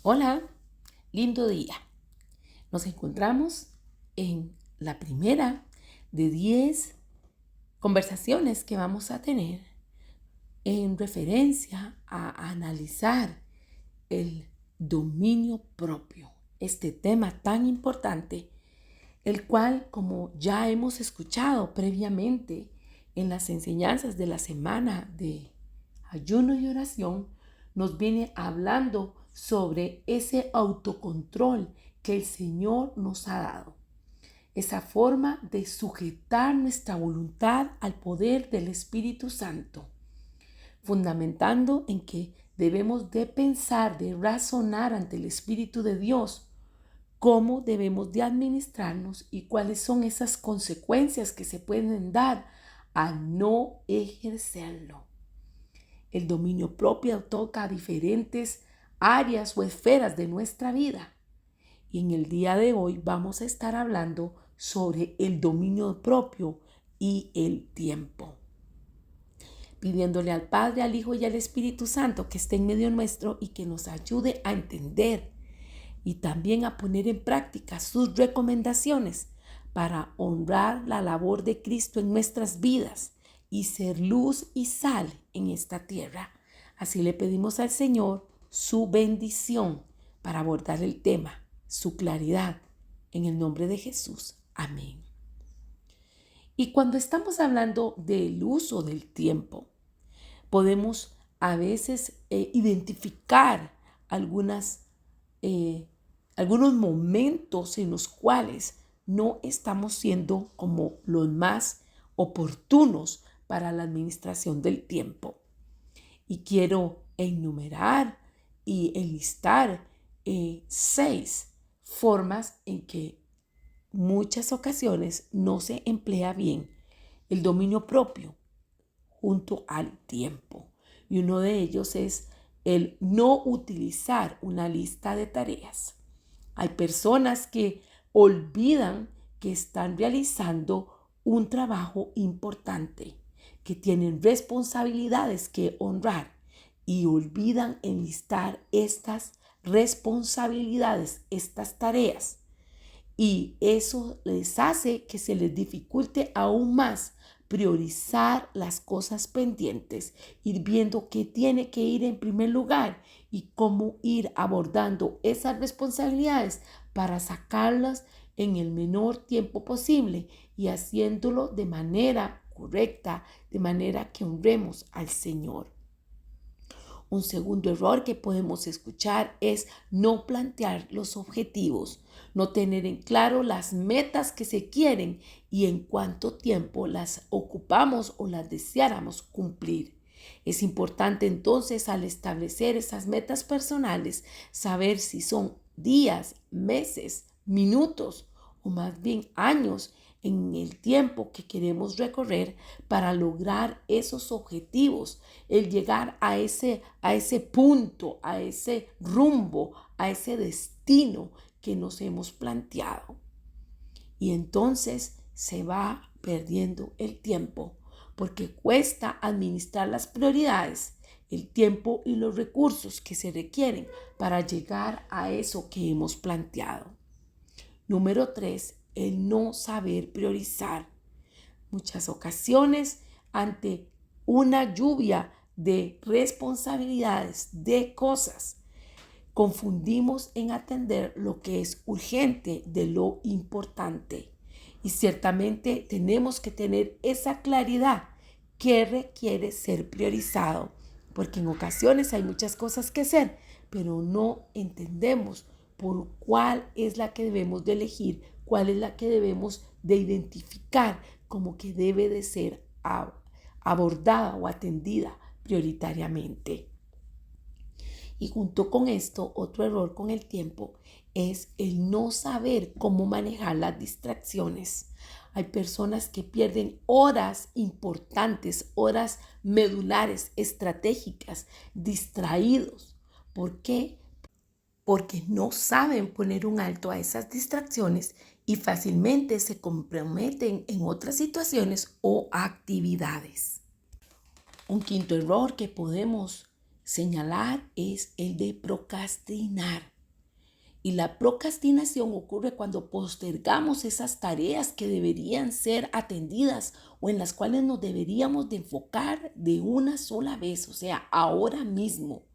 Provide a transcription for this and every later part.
Hola, lindo día. Nos encontramos en la primera de 10 conversaciones que vamos a tener en referencia a analizar el dominio propio, este tema tan importante, el cual, como ya hemos escuchado previamente en las enseñanzas de la semana de ayuno y oración, nos viene hablando sobre ese autocontrol que el Señor nos ha dado. Esa forma de sujetar nuestra voluntad al poder del Espíritu Santo, fundamentando en que debemos de pensar, de razonar ante el Espíritu de Dios, cómo debemos de administrarnos y cuáles son esas consecuencias que se pueden dar al no ejercerlo. El dominio propio toca diferentes áreas o esferas de nuestra vida. Y en el día de hoy vamos a estar hablando sobre el dominio propio y el tiempo. Pidiéndole al Padre, al Hijo y al Espíritu Santo que esté en medio nuestro y que nos ayude a entender y también a poner en práctica sus recomendaciones para honrar la labor de Cristo en nuestras vidas y ser luz y sal en esta tierra. Así le pedimos al Señor su bendición para abordar el tema, su claridad, en el nombre de Jesús. Amén. Y cuando estamos hablando del uso del tiempo, podemos a veces identificar algunos momentos en los cuales no estamos siendo como los más oportunos para la administración del tiempo. Y quiero enumerar y enlistar 6 formas en que muchas ocasiones no se emplea bien el dominio propio junto al tiempo. Y uno de ellos es el no utilizar una lista de tareas. Hay personas que olvidan que están realizando un trabajo importante, que tienen responsabilidades que honrar y olvidan enlistar estas responsabilidades, estas tareas. Y eso les hace que se les dificulte aún más priorizar las cosas pendientes, ir viendo qué tiene que ir en primer lugar y cómo ir abordando esas responsabilidades para sacarlas en el menor tiempo posible y haciéndolo de manera correcta, de manera que honremos al Señor. Un segundo error que podemos escuchar es no plantear los objetivos, no tener en claro las metas que se quieren y en cuánto tiempo las ocupamos o las deseáramos cumplir. Es importante entonces, al establecer esas metas personales, saber si son días, meses, minutos o más bien años en el tiempo que queremos recorrer para lograr esos objetivos, el llegar a ese punto, a ese rumbo, a ese destino que nos hemos planteado. Y entonces se va perdiendo el tiempo porque cuesta administrar las prioridades, el tiempo y los recursos que se requieren para llegar a eso que hemos planteado. Número 3, el no saber priorizar. Muchas ocasiones, ante una lluvia de responsabilidades, de cosas, confundimos en atender lo que es urgente de lo importante. Y ciertamente tenemos que tener esa claridad que requiere ser priorizado, porque en ocasiones hay muchas cosas que hacer, pero no entendemos por cuál es la que debemos de elegir, cuál es la que debemos de identificar como que debe de ser abordada o atendida prioritariamente. Y junto con esto, otro error con el tiempo es el no saber cómo manejar las distracciones. Hay personas que pierden horas importantes, horas medulares, estratégicas, distraídos. ¿Por qué? Porque no saben poner un alto a esas distracciones y fácilmente se comprometen en otras situaciones o actividades. Un quinto error que podemos señalar es el de procrastinar. Y la procrastinación ocurre cuando postergamos esas tareas que deberían ser atendidas o en las cuales nos deberíamos de enfocar de una sola vez, o sea, ahora mismo.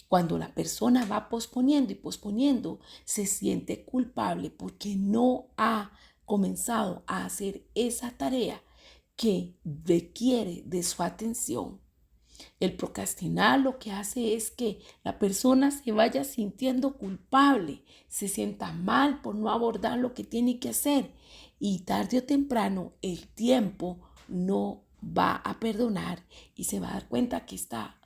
Cuando la persona va posponiendo y posponiendo, se siente culpable porque no ha comenzado a hacer esa tarea que requiere de su atención. El procrastinar lo que hace es que la persona se vaya sintiendo culpable, se sienta mal por no abordar lo que tiene que hacer y tarde o temprano el tiempo no va a perdonar y se va a dar cuenta que está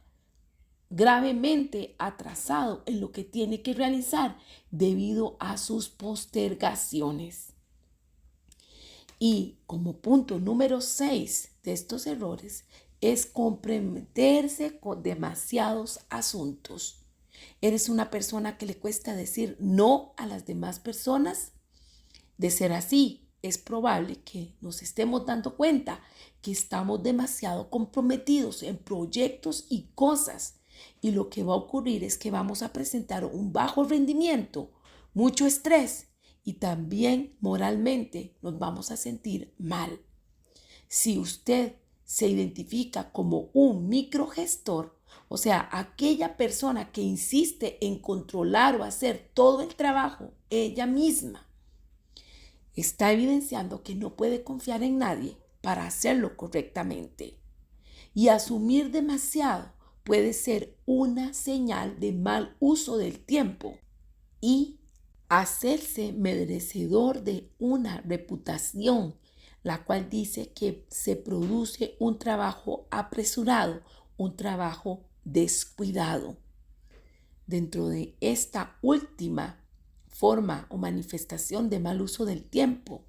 gravemente atrasado en lo que tiene que realizar debido a sus postergaciones. Y como punto número 6 de estos errores es comprometerse con demasiados asuntos. ¿Eres una persona que le cuesta decir no a las demás personas? De ser así, es probable que nos estemos dando cuenta que estamos demasiado comprometidos en proyectos y cosas. Y lo que va a ocurrir es que vamos a presentar un bajo rendimiento, mucho estrés y también moralmente nos vamos a sentir mal. Si usted se identifica como un microgestor, o sea, aquella persona que insiste en controlar o hacer todo el trabajo ella misma, está evidenciando que no puede confiar en nadie para hacerlo correctamente. Y asumir demasiado puede ser una señal de mal uso del tiempo y hacerse merecedor de una reputación, la cual dice que se produce un trabajo apresurado, un trabajo descuidado. Dentro de esta última forma o manifestación de mal uso del tiempo,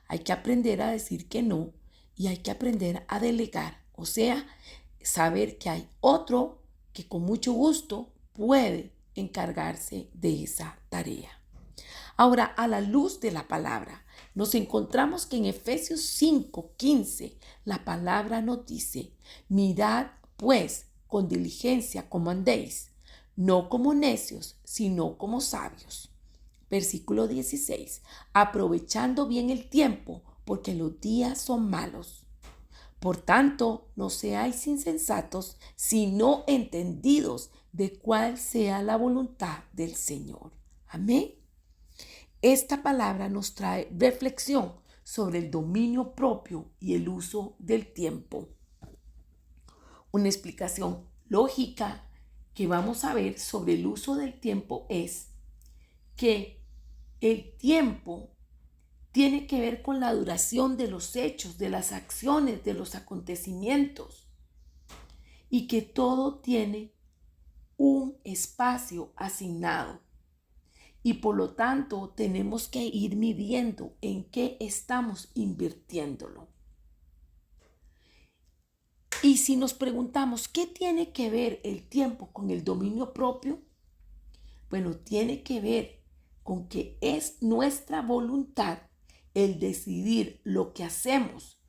hay que aprender a decir que no y hay que aprender a delegar, o sea, saber que hay otro que con mucho gusto puede encargarse de esa tarea. Ahora, a la luz de la palabra, nos encontramos que en Efesios 5:15 la palabra nos dice: mirad pues con diligencia cómo andéis, no como necios, sino como sabios. Versículo 16. Aprovechando bien el tiempo, porque los días son malos. Por tanto, no seáis insensatos, sino entendidos de cuál sea la voluntad del Señor. Amén. Esta palabra nos trae reflexión sobre el dominio propio y el uso del tiempo. Una explicación lógica que vamos a ver sobre el uso del tiempo es que el tiempo tiene que ver con la duración de los hechos, de las acciones, de los acontecimientos, y que todo tiene un espacio asignado. Y por lo tanto tenemos que ir midiendo en qué estamos invirtiéndolo. Y si nos preguntamos qué tiene que ver el tiempo con el dominio propio, bueno, tiene que ver con que es nuestra voluntad el decidir lo que hacemos,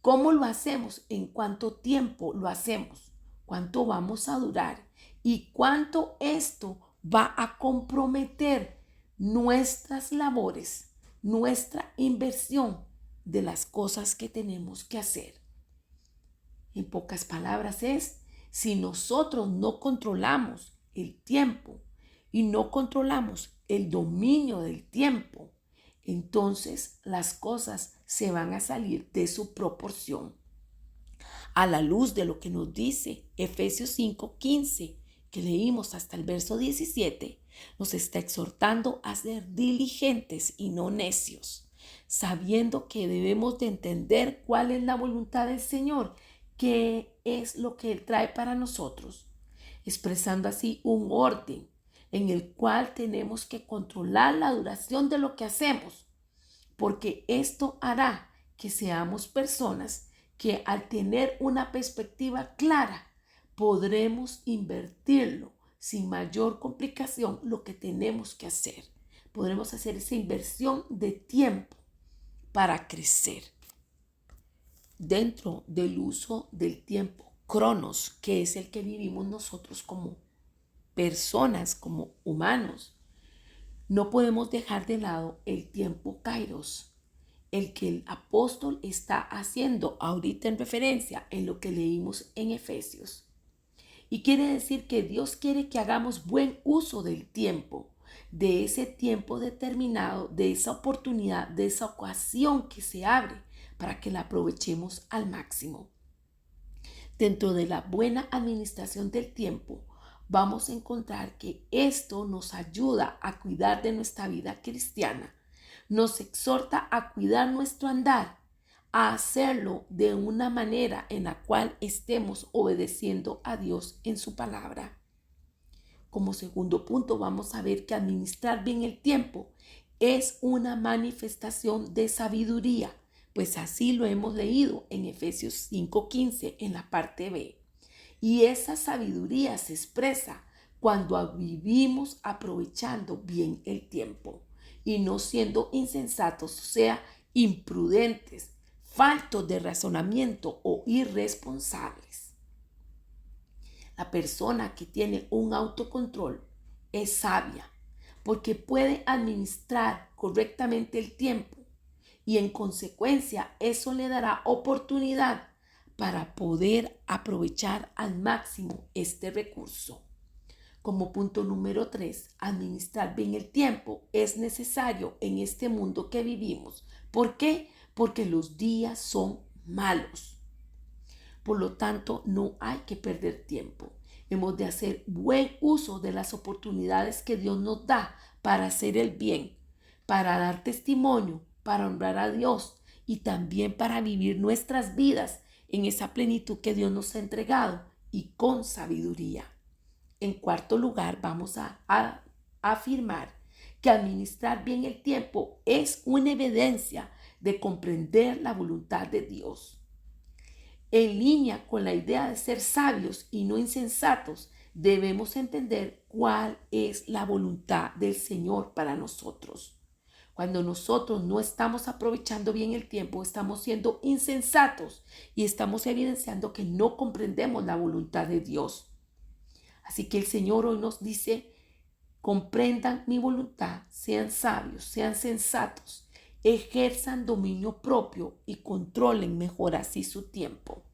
cómo lo hacemos, en cuánto tiempo lo hacemos, cuánto vamos a durar y cuánto esto va a comprometer nuestras labores, nuestra inversión de las cosas que tenemos que hacer. En pocas palabras es, si nosotros no controlamos el tiempo y no controlamos el dominio del tiempo, entonces las cosas se van a salir de su proporción. A la luz de lo que nos dice Efesios 5:15, que leímos hasta el verso 17, nos está exhortando a ser diligentes y no necios, sabiendo que debemos de entender cuál es la voluntad del Señor, qué es lo que Él trae para nosotros, expresando así un orden en el cual tenemos que controlar la duración de lo que hacemos, porque esto hará que seamos personas que al tener una perspectiva clara podremos invertirlo sin mayor complicación lo que tenemos que hacer. Podremos hacer esa inversión de tiempo para crecer. Dentro del uso del tiempo, cronos, que es el que vivimos nosotros como personas, como humanos, No podemos dejar de lado el tiempo Kairos, el que el apóstol está haciendo ahorita en referencia en lo que leímos en Efesios. Y quiere decir que Dios quiere que hagamos buen uso del tiempo, de ese tiempo determinado, de esa oportunidad, de esa ocasión que se abre para que la aprovechemos al máximo. Dentro de la buena administración del tiempo, vamos a encontrar que esto nos ayuda a cuidar de nuestra vida cristiana, nos exhorta a cuidar nuestro andar, a hacerlo de una manera en la cual estemos obedeciendo a Dios en su palabra. Como segundo punto, vamos a ver que administrar bien el tiempo es una manifestación de sabiduría, pues así lo hemos leído en Efesios 5:15 en la parte B. Y esa sabiduría se expresa cuando vivimos aprovechando bien el tiempo y no siendo insensatos, o sea, imprudentes, faltos de razonamiento o irresponsables. La persona que tiene un autocontrol es sabia porque puede administrar correctamente el tiempo y en consecuencia eso le dará oportunidad para poder aprovechar al máximo este recurso. Como punto número 3, administrar bien el tiempo es necesario en este mundo que vivimos. ¿Por qué? Porque los días son malos. Por lo tanto, no hay que perder tiempo. Hemos de hacer buen uso de las oportunidades que Dios nos da para hacer el bien, para dar testimonio, para honrar a Dios y también para vivir nuestras vidas en esa plenitud que Dios nos ha entregado y con sabiduría. En cuarto lugar, vamos a afirmar que administrar bien el tiempo es una evidencia de comprender la voluntad de Dios. En línea con la idea de ser sabios y no insensatos, debemos entender cuál es la voluntad del Señor para nosotros. Cuando nosotros no estamos aprovechando bien el tiempo, estamos siendo insensatos y estamos evidenciando que no comprendemos la voluntad de Dios. Así que el Señor hoy nos dice, comprendan mi voluntad, sean sabios, sean sensatos, ejerzan dominio propio y controlen mejor así su tiempo.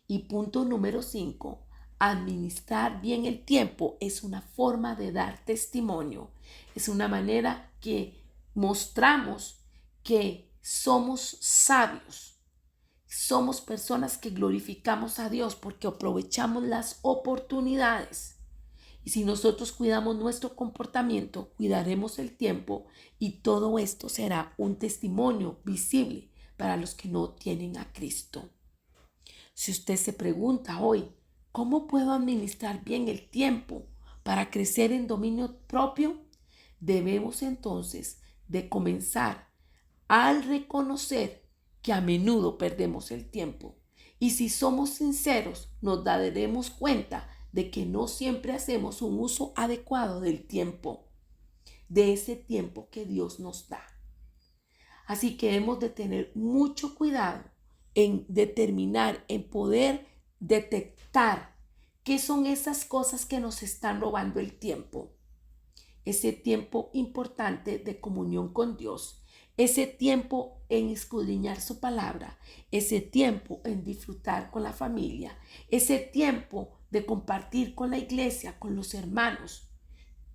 Y punto número 5, administrar bien el tiempo es una forma de dar testimonio. Es una manera que mostramos que somos sabios. Somos personas que glorificamos a Dios porque aprovechamos las oportunidades. Y si nosotros cuidamos nuestro comportamiento, cuidaremos el tiempo y todo esto será un testimonio visible para los que no tienen a Cristo. Si usted se pregunta hoy, ¿cómo puedo administrar bien el tiempo para crecer en dominio propio? Debemos entonces de comenzar al reconocer que a menudo perdemos el tiempo. Y si somos sinceros, nos daremos cuenta de que no siempre hacemos un uso adecuado del tiempo, de ese tiempo que Dios nos da. Así que hemos de tener mucho cuidado en determinar, en poder detectar qué son esas cosas que nos están robando el tiempo. Ese tiempo importante de comunión con Dios, ese tiempo en escudriñar su palabra, ese tiempo en disfrutar con la familia, ese tiempo de compartir con la iglesia, con los hermanos.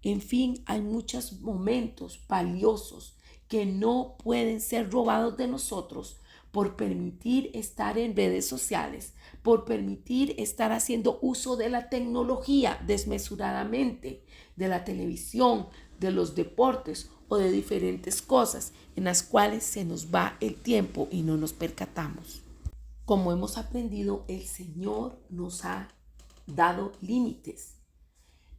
En fin, hay muchos momentos valiosos que no pueden ser robados de nosotros por permitir estar en redes sociales, por permitir estar haciendo uso de la tecnología desmesuradamente, de la televisión, de los deportes o de diferentes cosas en las cuales se nos va el tiempo y no nos percatamos. Como hemos aprendido, el Señor nos ha dado límites.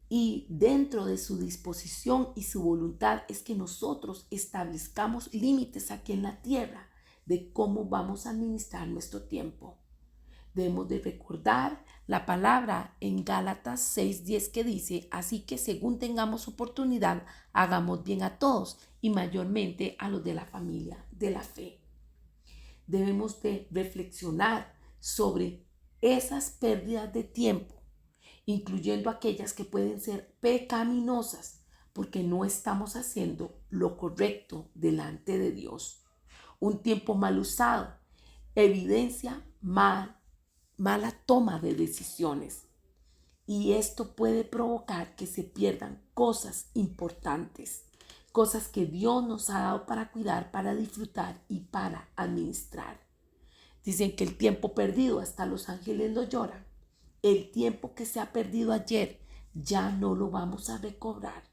Y dentro de su disposición y su voluntad es que nosotros establezcamos límites aquí en la tierra de cómo vamos a administrar nuestro tiempo. Debemos de recordar la palabra en Gálatas 6:10 que dice, así que según tengamos oportunidad, hagamos bien a todos y mayormente a los de la familia de la fe. Debemos de reflexionar sobre esas pérdidas de tiempo, incluyendo aquellas que pueden ser pecaminosas, porque no estamos haciendo lo correcto delante de Dios. Un tiempo mal usado evidencia mala toma de decisiones. Y esto puede provocar que se pierdan cosas importantes, cosas que Dios nos ha dado para cuidar, para disfrutar y para administrar. Dicen que el tiempo perdido hasta los ángeles lo lloran. El tiempo que se ha perdido ayer ya no lo vamos a recobrar.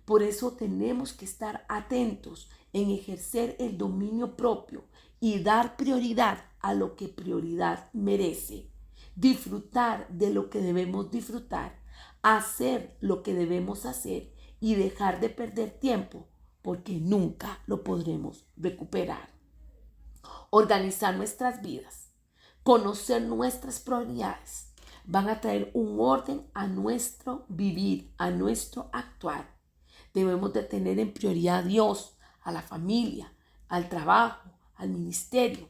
Por eso tenemos que estar atentos en ejercer el dominio propio y dar prioridad a lo que prioridad merece. Disfrutar de lo que debemos disfrutar, hacer lo que debemos hacer y dejar de perder tiempo porque nunca lo podremos recuperar. Organizar nuestras vidas, conocer nuestras prioridades, van a traer un orden a nuestro vivir, a nuestro actuar. Debemos de tener en prioridad a Dios, a la familia, al trabajo, al ministerio,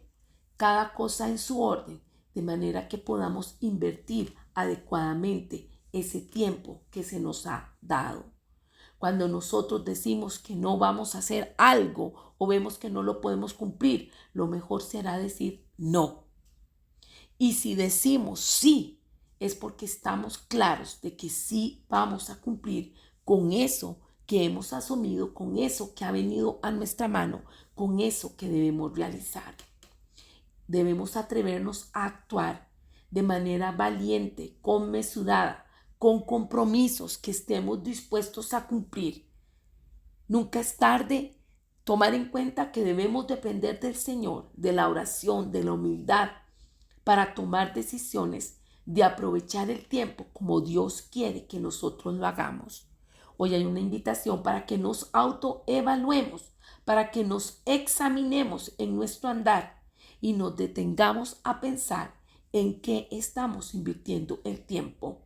cada cosa en su orden, de manera que podamos invertir adecuadamente ese tiempo que se nos ha dado. Cuando nosotros decimos que no vamos a hacer algo o vemos que no lo podemos cumplir, lo mejor será decir no. Y si decimos sí, es porque estamos claros de que sí vamos a cumplir con eso que hemos asumido, con eso que ha venido a nuestra mano, con eso que debemos realizar. Debemos atrevernos a actuar de manera valiente, conmesurada, con compromisos que estemos dispuestos a cumplir. Nunca es tarde tomar en cuenta que debemos depender del Señor, de la oración, de la humildad, para tomar decisiones de aprovechar el tiempo como Dios quiere que nosotros lo hagamos. Hoy hay una invitación para que nos autoevaluemos, para que nos examinemos en nuestro andar y nos detengamos a pensar en qué estamos invirtiendo el tiempo.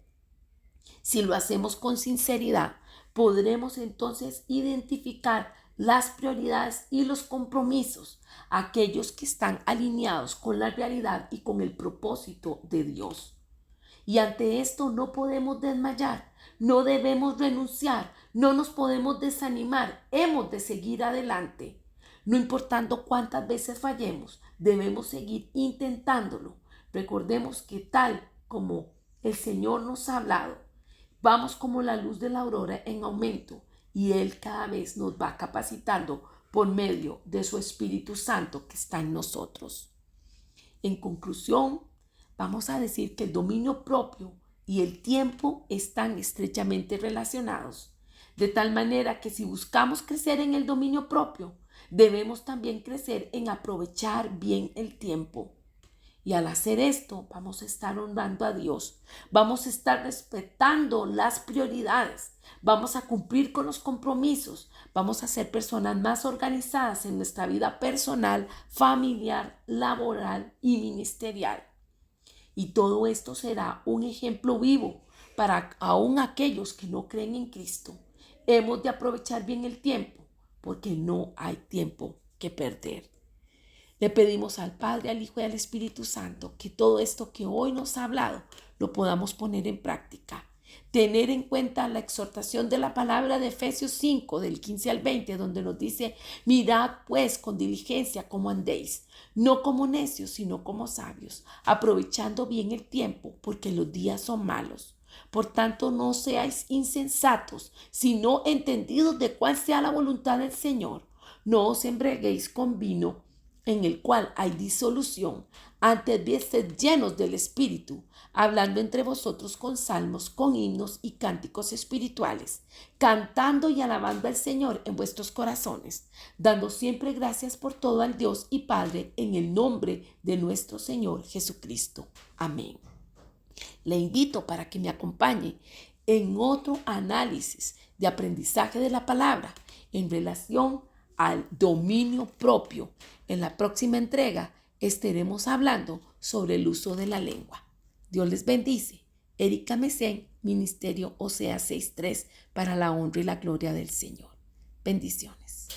Si lo hacemos con sinceridad, podremos entonces identificar las prioridades y los compromisos, aquellos que están alineados con la realidad y con el propósito de Dios. Y ante esto no podemos desmayar, no debemos renunciar, no nos podemos desanimar, hemos de seguir adelante. No importando cuántas veces fallemos, debemos seguir intentándolo. Recordemos que tal como el Señor nos ha hablado, vamos como la luz de la aurora en aumento y Él cada vez nos va capacitando por medio de su Espíritu Santo que está en nosotros. En conclusión, vamos a decir que el dominio propio y el tiempo están estrechamente relacionados, de tal manera que si buscamos crecer en el dominio propio, debemos también crecer en aprovechar bien el tiempo. Y al hacer esto, vamos a estar honrando a Dios, vamos a estar respetando las prioridades, vamos a cumplir con los compromisos, vamos a ser personas más organizadas en nuestra vida personal, familiar, laboral y ministerial. Y todo esto será un ejemplo vivo para aún aquellos que no creen en Cristo. Hemos de aprovechar bien el tiempo porque no hay tiempo que perder. Le pedimos al Padre, al Hijo y al Espíritu Santo que todo esto que hoy nos ha hablado lo podamos poner en práctica. Tener en cuenta la exhortación de la palabra de Efesios 5, del 15 al 20, donde nos dice: mirad pues con diligencia cómo andéis, no como necios, sino como sabios, aprovechando bien el tiempo, porque los días son malos. Por tanto, no seáis insensatos, sino entendidos de cuál sea la voluntad del Señor. No os embriaguéis con vino, en el cual hay disolución, antes bien sed llenos del Espíritu, hablando entre vosotros con salmos, con himnos y cánticos espirituales, cantando y alabando al Señor en vuestros corazones, dando siempre gracias por todo al Dios y Padre, en el nombre de nuestro Señor Jesucristo. Amén. Le invito para que me acompañe en otro análisis de aprendizaje de la palabra en relación al dominio propio. En la próxima entrega estaremos hablando sobre el uso de la lengua. Dios les bendice. Erika Mesén, Ministerio Osea 6.3, para la honra y la gloria del Señor. Bendiciones.